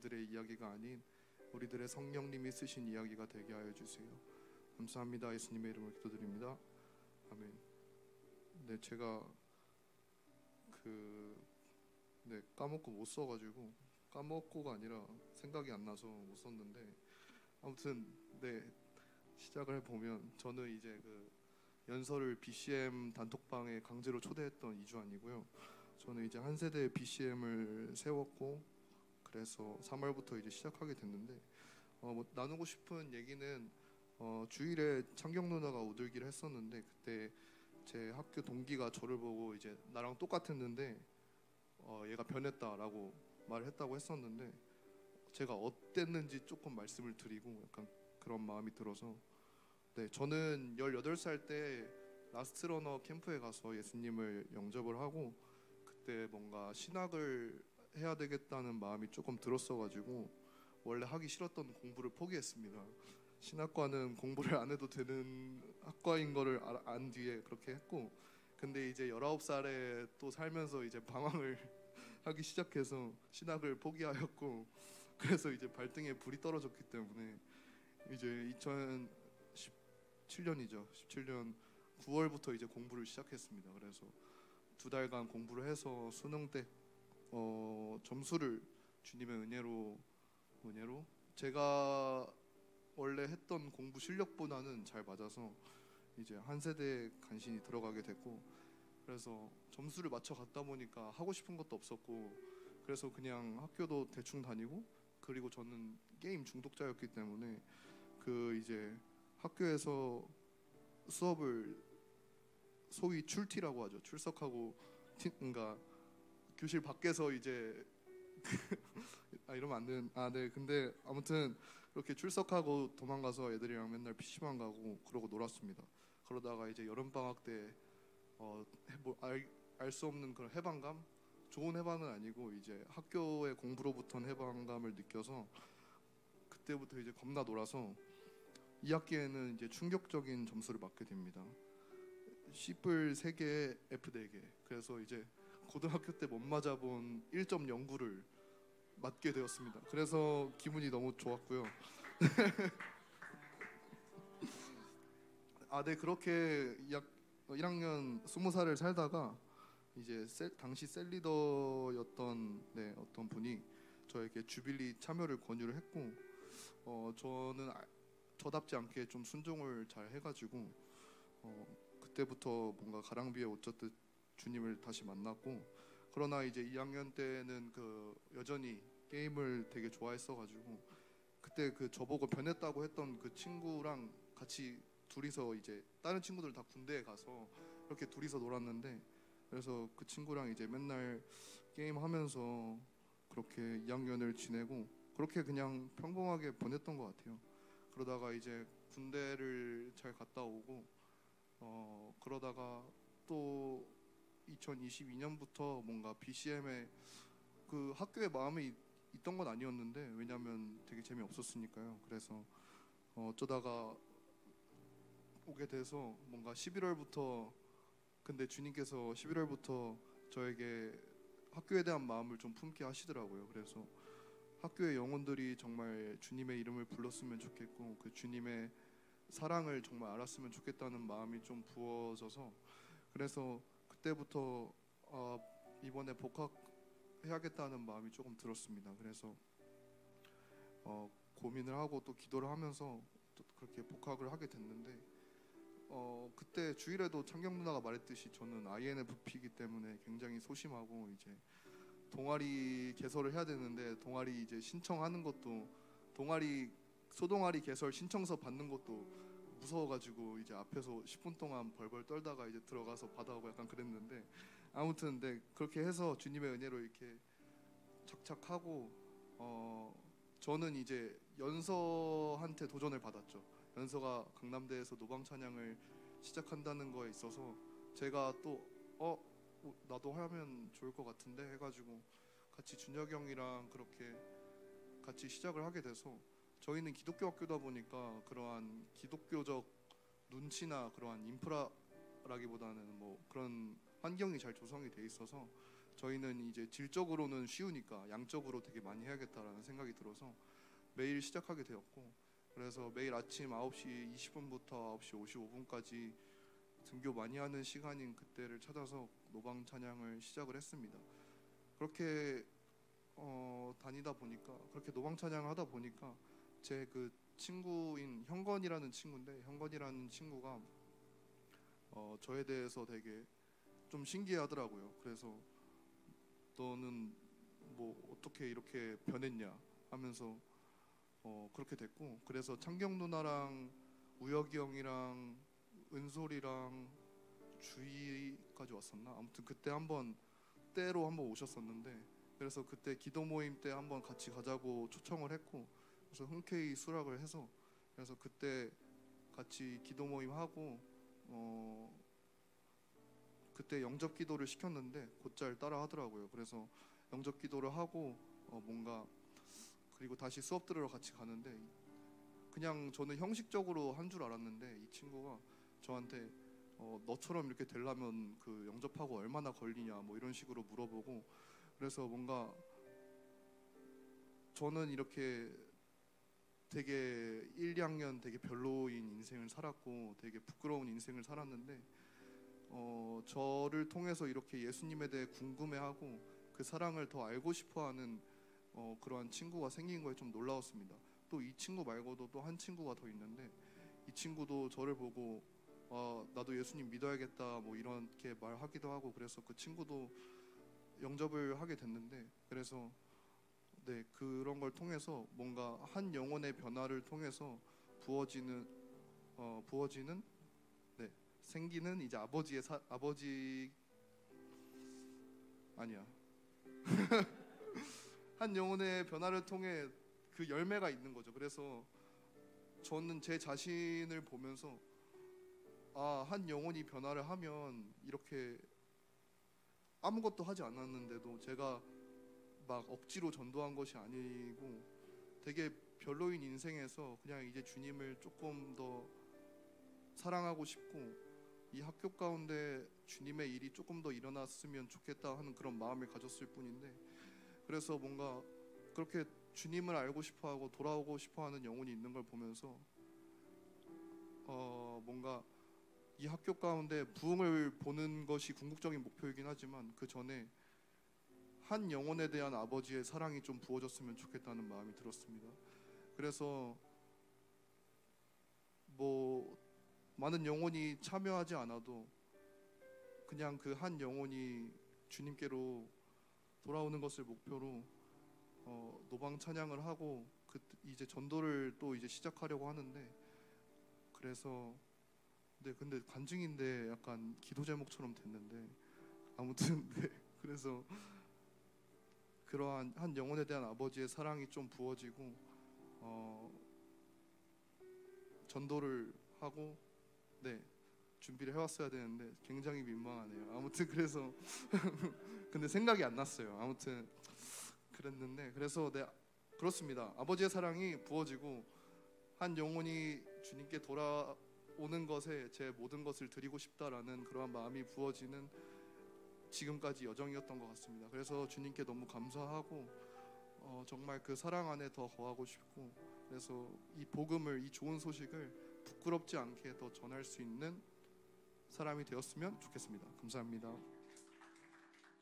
우리들의 이야기가 아닌 우리들의 성령님이 쓰신 이야기가 되게 하여 주세요. 감사합니다. 예수님의 이름으로 기도드립니다. 아멘. 네, 제가 까먹고 못 써가지고, 까먹고가 아니라 생각이 안 나서 못 썼는데, 아무튼 시작을 해보면, 저는 이제 연설을 BCM 단톡방에 강제로 초대했던 이주환이고요. 저는 이제 한 세대의 BCM을 세웠고, 그래서 3월부터 이제 시작하게 됐는데, 나누고 싶은 얘기는 주일에 창경 누나가 오들기를 했었는데, 그때 제 학교 동기가 저를 보고 이제 나랑 똑같았는데 얘가 변했다라고 말을 했다고 했었는데, 제가 어땠는지 조금 말씀을 드리고 약간 그런 마음이 들어서, 저는 18살 때 라스트러너 캠프에 가서 예수님을 영접을 하고, 그때 뭔가 신학을 해야 되겠다는 마음이 조금 들었어가지고 원래 하기 싫었던 공부를 포기했습니다. 신학과는 공부를 안 해도 되는 학과인 거를 안 뒤에 그렇게 했고, 근데 이제 19살에 또 살면서 이제 방황을 하기 시작해서 신학을 포기하였고, 그래서 이제 발등에 불이 떨어졌기 때문에 이제 2017년이죠. 17년 9월부터 이제 공부를 시작했습니다. 그래서 2달간 공부를 해서 수능 때 점수를 주님의 은혜로 제가 원래 했던 공부 실력보다는 잘 맞아서 이제 한 세대에 간신히 들어가게 됐고, 그래서 점수를 맞춰 갔다 보니까 하고 싶은 것도 없었고, 그래서 그냥 학교도 대충 다니고, 그리고 저는 게임 중독자였기 때문에 이제 학교에서 수업을 소위 출티라고 하죠. 출석하고 그러니까 교실 밖에서 이제 이러면 안 되는, 네, 근데 아무튼 그렇게 출석하고 도망가서 애들이랑 맨날 PC방 가고 그러고 놀았습니다. 그러다가 이제 여름 방학 때 알 수 없는 그런 해방감, 좋은 해방은 아니고 이제 학교의 공부로부터는 해방감을 느껴서 그때부터 이제 겁나 놀아서 2학기에는 이제 충격적인 점수를 맞게 됩니다. C뿔 3개, F 4개. 그래서 이제 고등학교 때 못 맞아본 1.09를 맞게 되었습니다. 그래서 기분이 너무 좋았고요. 네, 그렇게 1학년 20살을 살다가 이제 당시 셀리더였던 어떤 분이 저에게 주빌리 참여를 권유를 했고, 저는 저답지 않게 좀 순종을 잘 해가지고 그때부터 뭔가 가랑비에 옷 젖듯 주님을 다시 만났고, 그러나 이제 2학년 때는 여전히 게임을 되게 좋아했어가지고, 그때 저보고 변했다고 했던 그 친구랑 같이 둘이서 이제 다른 친구들 다 군대에 가서 이렇게 둘이서 놀았는데, 그래서 그 친구랑 이제 맨날 게임하면서 그렇게 2학년을 지내고, 그렇게 그냥 평범하게 보냈던 것 같아요. 그러다가 이제 군대를 잘 갔다 오고, 그러다가 또 2022년부터 뭔가 BCM에 학교에 마음이 있던 건 아니었는데, 왜냐면 되게 재미없었으니까요. 그래서 어쩌다가 오게 돼서 뭔가 11월부터, 근데 주님께서 11월부터 저에게 학교에 대한 마음을 좀 품게 하시더라고요. 그래서 학교의 영혼들이 정말 주님의 이름을 불렀으면 좋겠고, 그 주님의 사랑을 정말 알았으면 좋겠다는 마음이 좀 부어져서, 그래서 그때부터 이번에 복학해야겠다는 마음이 조금 들었습니다. 그래서 고민을 하고 또 기도를 하면서 또 그렇게 복학을 하게 됐는데, 그때 주일에도 창경 누나가 말했듯이 저는 INFP이기 때문에 굉장히 소심하고, 이제 동아리 개설을 해야 되는데 동아리 이제 신청하는 것도, 소동아리 개설 신청서 받는 것도 무서워가지고 이제 앞에서 10분 동안 벌벌 떨다가 이제 들어가서 받아오고 약간 그랬는데, 아무튼 그렇게 해서 주님의 은혜로 이렇게 착착하고, 저는 이제 연서한테 도전을 받았죠. 연서가 강남대에서 노방 찬양을 시작한다는 거에 있어서 제가 또 나도 하면 좋을 것 같은데 해가지고 같이 준혁이 형이랑 그렇게 같이 시작을 하게 돼서, 저희는 기독교 학교다 보니까 그러한 기독교적 눈치나 그러한 인프라라기보다는 뭐 그런 환경이 잘 조성이 돼 있어서 저희는 이제 질적으로는 쉬우니까 양적으로 되게 많이 해야겠다라는 생각이 들어서 매일 시작하게 되었고, 그래서 매일 아침 9시 20분부터 9시 55분까지 등교 많이 하는 시간인 그때를 찾아서 노방 찬양을 시작을 했습니다. 그렇게 다니다 보니까, 그렇게 노방 찬양을 하다 보니까 제 그 친구인 형건이라는 친구인데, 형건이라는 친구가 저에 대해서 되게 좀 신기하더라고요. 그래서 너는 뭐 어떻게 이렇게 변했냐 하면서 그렇게 됐고, 그래서 창경 누나랑 우혁이 형이랑 은솔이랑 주희까지 왔었나? 아무튼 그때 한번 때로 한번 오셨었는데, 그래서 그때 기도 모임 때 한번 같이 가자고 초청을 했고, 그래서 흔쾌히 수락을 해서, 그래서 그때 같이 기도 모임 하고 그때 영접 기도를 시켰는데 곧잘 따라 하더라고요. 그래서 영접 기도를 하고 뭔가, 그리고 다시 수업 들으러 같이 가는데, 그냥 저는 형식적으로 한 줄 알았는데 이 친구가 저한테 너처럼 이렇게 되려면 그 영접하고 얼마나 걸리냐 뭐 이런 식으로 물어보고, 그래서 뭔가 저는 이렇게 되게 1, 2학년 되게 별로인 인생을 살았고 되게 부끄러운 인생을 살았는데 저를 통해서 이렇게 예수님에 대해 궁금해하고 그 사랑을 더 알고 싶어하는 그러한 친구가 생긴 거에 좀 놀라웠습니다. 또 이 친구 말고도 또 한 친구가 더 있는데, 이 친구도 저를 보고 나도 예수님 믿어야겠다 뭐 이렇게 말하기도 하고, 그래서 그 친구도 영접을 하게 됐는데, 그래서 네, 그런 걸 통해서 뭔가 한 영혼의 변화를 통해서 부어지는 네, 생기는 이제 아버지 아니야 한 영혼의 변화를 통해 그 열매가 있는 거죠. 그래서 저는 제 자신을 보면서 한 영혼이 변화를 하면 이렇게 아무것도 하지 않았는데도 제가 막 억지로 전도한 것이 아니고 되게 별로인 인생에서 그냥 이제 주님을 조금 더 사랑하고 싶고 이 학교 가운데 주님의 일이 조금 더 일어났으면 좋겠다 하는 그런 마음을 가졌을 뿐인데, 그래서 뭔가 그렇게 주님을 알고 싶어하고 돌아오고 싶어하는 영혼이 있는 걸 보면서 뭔가 이 학교 가운데 부흥을 보는 것이 궁극적인 목표이긴 하지만 그 전에 한 영혼에 대한 아버지의 사랑이 좀 부어졌으면 좋겠다는 마음이 들었습니다. 그래서 뭐 많은 영혼이 참여하지 않아도 그냥 그 한 영혼이 주님께로 돌아오는 것을 목표로 노방 찬양을 하고 이제 전도를 또 이제 시작하려고 하는데, 그래서 네, 근데 간증인데 약간 기도 제목처럼 됐는데 아무튼 네, 그래서 그러한 한 영혼에 대한 아버지의 사랑이 좀 부어지고 전도를 하고 네, 준비를 해왔어야 되는데 굉장히 민망하네요. 아무튼 그래서 근데 생각이 안 났어요. 아무튼 그랬는데, 그래서 네, 그렇습니다. 아버지의 사랑이 부어지고 한 영혼이 주님께 돌아오는 것에 제 모든 것을 드리고 싶다라는 그러한 마음이 부어지는 지금까지 여정이었던 것 같습니다. 그래서 주님께 너무 감사하고 정말 그 사랑 안에 더 거하고 싶고, 그래서 이 복음을, 이 좋은 소식을 부끄럽지 않게 더 전할 수 있는 사람이 되었으면 좋겠습니다. 감사합니다.